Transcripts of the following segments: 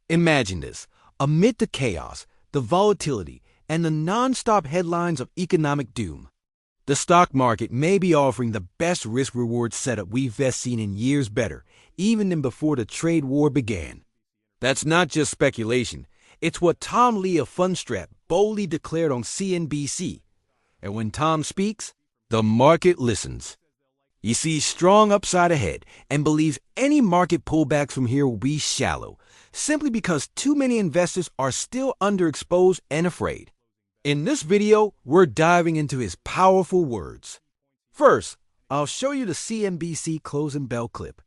Imagine this. Amid the chaos, the volatility, and the non-stop headlines of economic doom, the stock market may be offering the best risk-reward setup we've seen in years, better even than before the trade war began. That's not just speculation. It's what Tom Lee of Fundstrat boldly declared on CNBC. And when Tom speaks, the market listens. He sees strong upside ahead and believes any market pullbacks from here will be shallow, simply because too many investors are still underexposed and afraid. In this video, we're diving into his powerful words. First, I'll show you the CNBC closing bell clip.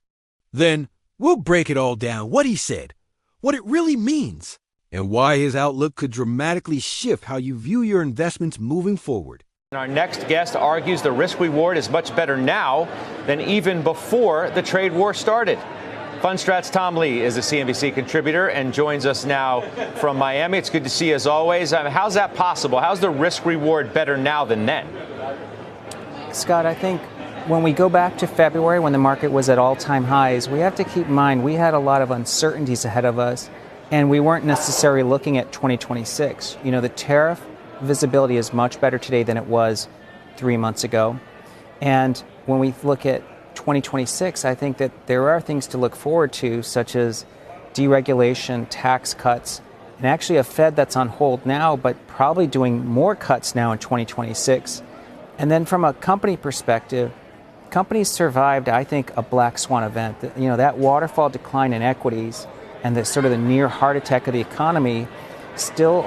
Then, we'll break it all down, what he said, what it really means, and why his outlook could dramatically shift how you view your investments moving forward. Our next guest argues the risk-reward is much better now than even before the trade war started. Fundstrat's Tom Lee is a CNBC contributor and joins us now from Miami. It's good to see you as always. How's that possible? How's the risk-reward better now than then? Scott, I think when we go back to February when the market was at all-time highs, we have to keep in mind we had a lot of uncertainties ahead of us, and we weren't necessarily looking at 2026. You know, the tariff visibility is much better today than it was 3 months ago. And when we look at 2026, I think that there are things to look forward to, such as deregulation, tax cuts, and actually a Fed that's on hold now, but probably doing more cuts now in 2026. And then from a company perspective, companies survived, I think, a black swan event. You know, that waterfall decline in equities and the sort of the near heart attack of the economy still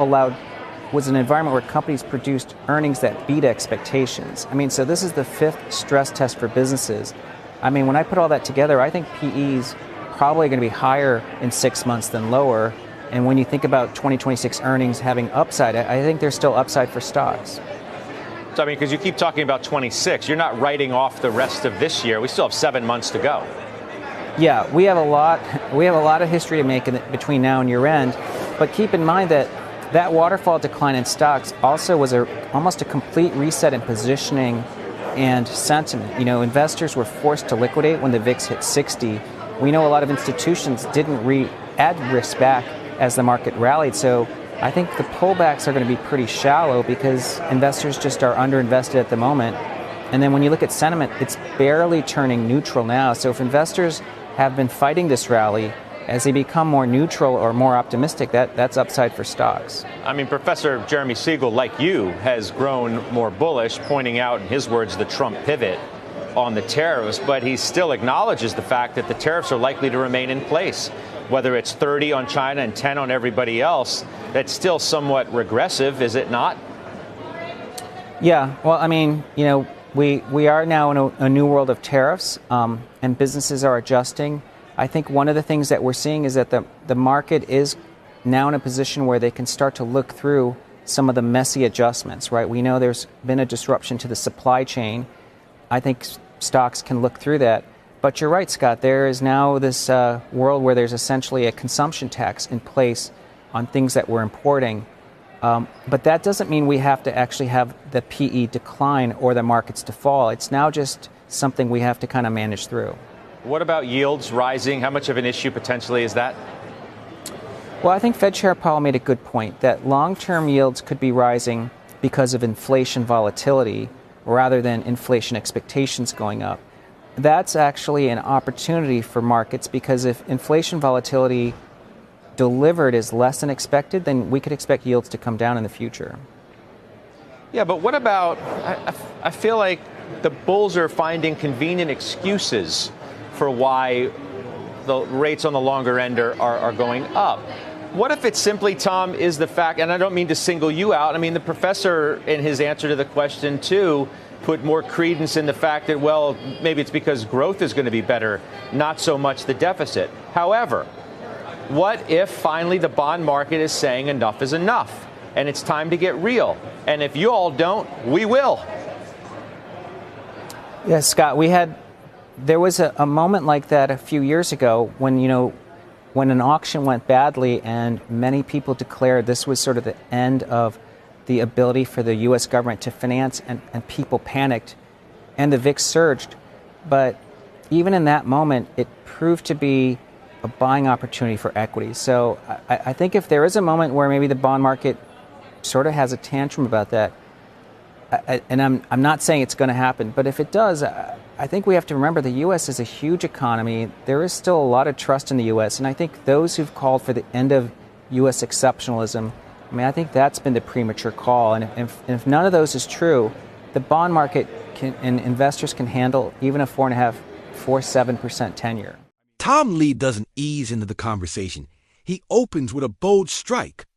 was an environment where companies produced earnings that beat expectations. I mean, so this is the fifth stress test for businesses. I mean, when I put all that together, I think PE's probably going to be higher in 6 months than lower. And when you think about 2026 earnings having upside, I think there's still upside for stocks. So, I mean, because you keep talking about 26, you're not writing off the rest of this year. We still have 7 months to go. Yeah, we have a lot of history to make between now and year end. But keep in mind that waterfall decline in stocks also was almost a complete reset in positioning and sentiment. You know, investors were forced to liquidate when the VIX hit 60. We know a lot of institutions didn't add risk back as the market rallied. So I think the pullbacks are going to be pretty shallow because investors just are underinvested at the moment. And then when you look at sentiment, it's barely turning neutral now. So if investors have been fighting this rally, as they become more neutral or more optimistic, that's upside for stocks. I mean, Professor Jeremy Siegel, like you, has grown more bullish, pointing out, in his words, the Trump pivot on the tariffs, but he still acknowledges the fact that the tariffs are likely to remain in place. Whether it's 30 on China and 10 on everybody else, that's still somewhat regressive, is it not? Yeah, well, I mean, you know, we are now in a new world of tariffs, and businesses are adjusting. I think one of the things that we're seeing is that the market is now in a position where they can start to look through some of the messy adjustments, right? We know there's been a disruption to the supply chain. I think stocks can look through that. But you're right, Scott, there is now this world where there's essentially a consumption tax in place on things that we're importing. But that doesn't mean we have to actually have the PE decline or the markets to fall. It's now just something we have to kind of manage through. What about yields rising? How much of an issue potentially is that? Well, I think Fed Chair Powell made a good point that long-term yields could be rising because of inflation volatility rather than inflation expectations going up. That's actually an opportunity for markets because if inflation volatility delivered is less than expected, then we could expect yields to come down in the future. Yeah, but what about, I feel like the bulls are finding convenient excuses for why the rates on the longer end are going up. What if it simply, Tom, is the fact, and I don't mean to single you out, I mean, the professor in his answer to the question, too, put more credence in the fact that, well, maybe it's because growth is going to be better, not so much the deficit. However, what if finally the bond market is saying enough is enough and it's time to get real? And if you all don't, we will. Yes, Scott, there was a moment like that a few years ago when, you know, when an auction went badly and many people declared this was sort of the end of the ability for the U.S. government to finance, and people panicked and the VIX surged. But even in that moment, it proved to be a buying opportunity for equities. So I think if there is a moment where maybe the bond market sort of has a tantrum about that, and I'm not saying it's going to happen, but if it does, I think we have to remember the U.S. is a huge economy. There is still a lot of trust in the U.S., and I think those who've called for the end of U.S. exceptionalism, I mean, I think that's been the premature call. And if none of those is true, the bond market and investors can handle even a 4.5%, 4.7% 10-year. Tom Lee doesn't ease into the conversation. He opens with a bold strike.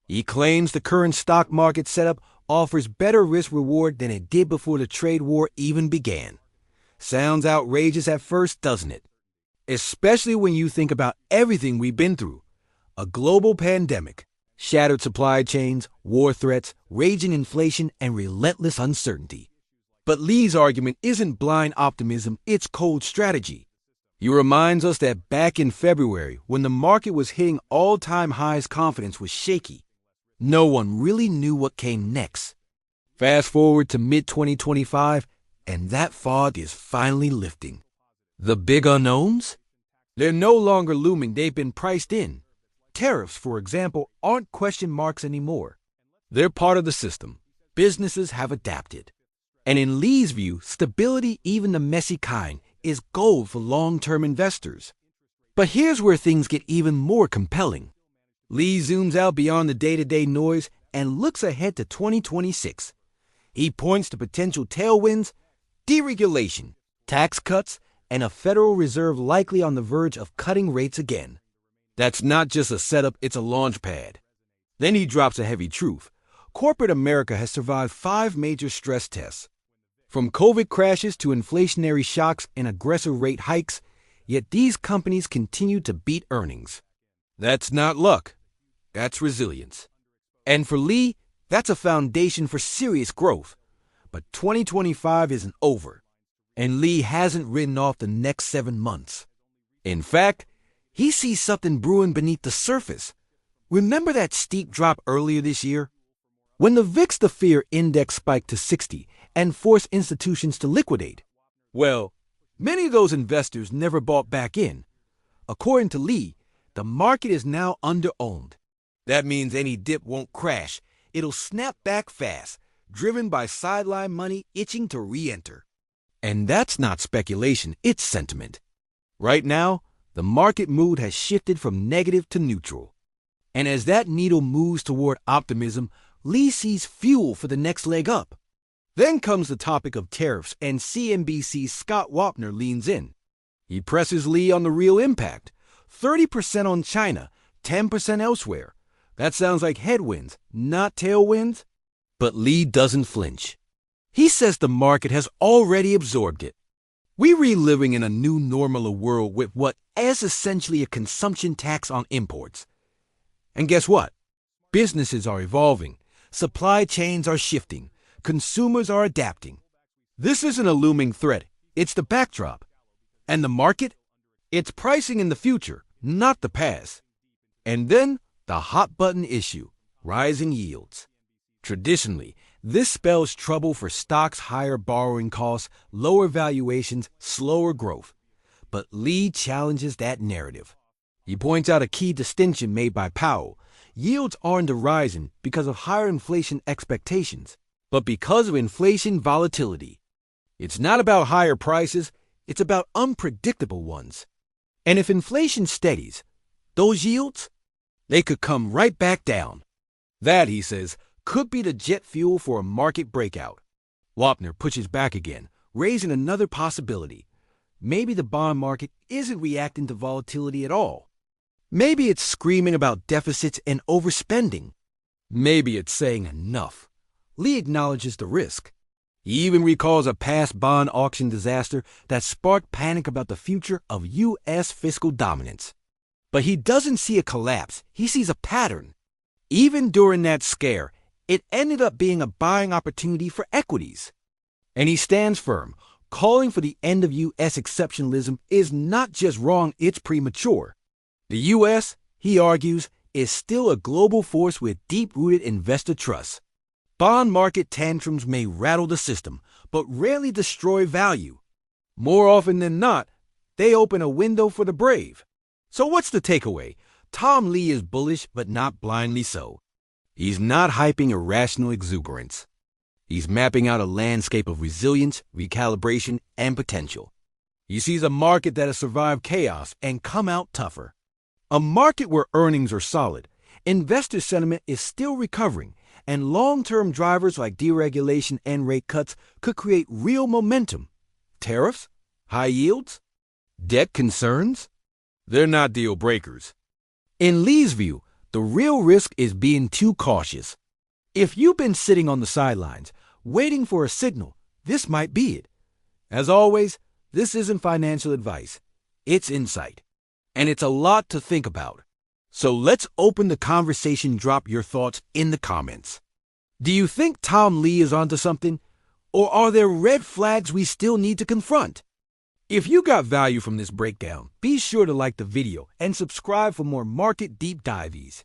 He claims the current stock market setup offers better risk-reward than it did before the trade war even began. Sounds outrageous at first, doesn't it? Especially when you think about everything we've been through. A global pandemic, shattered supply chains, war threats, raging inflation, and relentless uncertainty. But Lee's argument isn't blind optimism, it's cold strategy. He reminds us that back in February, when the market was hitting all-time highs, confidence was shaky. No one really knew what came next. Fast forward to mid-2025, and that fog is finally lifting. The big unknowns? They're no longer looming, they've been priced in. Tariffs, for example, aren't question marks anymore. They're part of the system. Businesses have adapted. And in Lee's view, stability, even the messy kind, is gold for long-term investors. But here's where things get even more compelling. Lee zooms out beyond the day-to-day noise and looks ahead to 2026. He points to potential tailwinds, deregulation, tax cuts, and a Federal Reserve likely on the verge of cutting rates again. That's not just a setup, it's a launch pad. Then he drops a heavy truth. Corporate America has survived 5 major stress tests. From COVID crashes to inflationary shocks and aggressive rate hikes, yet these companies continue to beat earnings. That's not luck. That's resilience. And for Lee, that's a foundation for serious growth. But 2025 isn't over. And Lee hasn't written off the next 7 months. In fact, he sees something brewing beneath the surface. Remember that steep drop earlier this year? When the VIX the Fear Index spiked to 60 and forced institutions to liquidate. Well, many of those investors never bought back in. According to Lee, the market is now under-owned. That means any dip won't crash. It'll snap back fast, driven by sideline money itching to re-enter. And that's not speculation, it's sentiment. Right now, the market mood has shifted from negative to neutral. And as that needle moves toward optimism, Lee sees fuel for the next leg up. Then comes the topic of tariffs, and CNBC's Scott Wapner leans in. He presses Lee on the real impact. 30% on China, 10% elsewhere. That sounds like headwinds, not tailwinds. But Lee doesn't flinch. He says the market has already absorbed it. We're reliving in a new normal world with what is essentially a consumption tax on imports. And guess what? Businesses are evolving. Supply chains are shifting. Consumers are adapting. This isn't a looming threat. It's the backdrop. And the market? It's pricing in the future, not the past. And then the hot button issue, rising yields. Traditionally, this spells trouble for stocks, higher borrowing costs, lower valuations, slower growth. But Lee challenges that narrative. He points out a key distinction made by Powell. Yields aren't rising because of higher inflation expectations, but because of inflation volatility. It's not about higher prices, it's about unpredictable ones. And if inflation steadies, those yields, they could come right back down. That, he says, could be the jet fuel for a market breakout. Wapner pushes back again, raising another possibility. Maybe the bond market isn't reacting to volatility at all. Maybe it's screaming about deficits and overspending. Maybe it's saying enough. Lee acknowledges the risk. He even recalls a past bond auction disaster that sparked panic about the future of U.S. fiscal dominance. But he doesn't see a collapse, he sees a pattern. Even during that scare, it ended up being a buying opportunity for equities. And he stands firm, calling for the end of U.S. exceptionalism is not just wrong, it's premature. The U.S., he argues, is still a global force with deep-rooted investor trust. Bond market tantrums may rattle the system, but rarely destroy value. More often than not, they open a window for the brave. So what's the takeaway? Tom Lee is bullish, but not blindly so. He's not hyping irrational exuberance. He's mapping out a landscape of resilience, recalibration, and potential. He sees a market that has survived chaos and come out tougher. A market where earnings are solid, investor sentiment is still recovering, and long-term drivers like deregulation and rate cuts could create real momentum. Tariffs? High yields? Debt concerns? They're not deal breakers. In Lee's view, the real risk is being too cautious. If you've been sitting on the sidelines, waiting for a signal, this might be it. As always, this isn't financial advice. It's insight. And it's a lot to think about. So let's open the conversation. Drop your thoughts in the comments. Do you think Tom Lee is onto something? Or are there red flags we still need to confront? If you got value from this breakdown, be sure to like the video and subscribe for more market deep dives.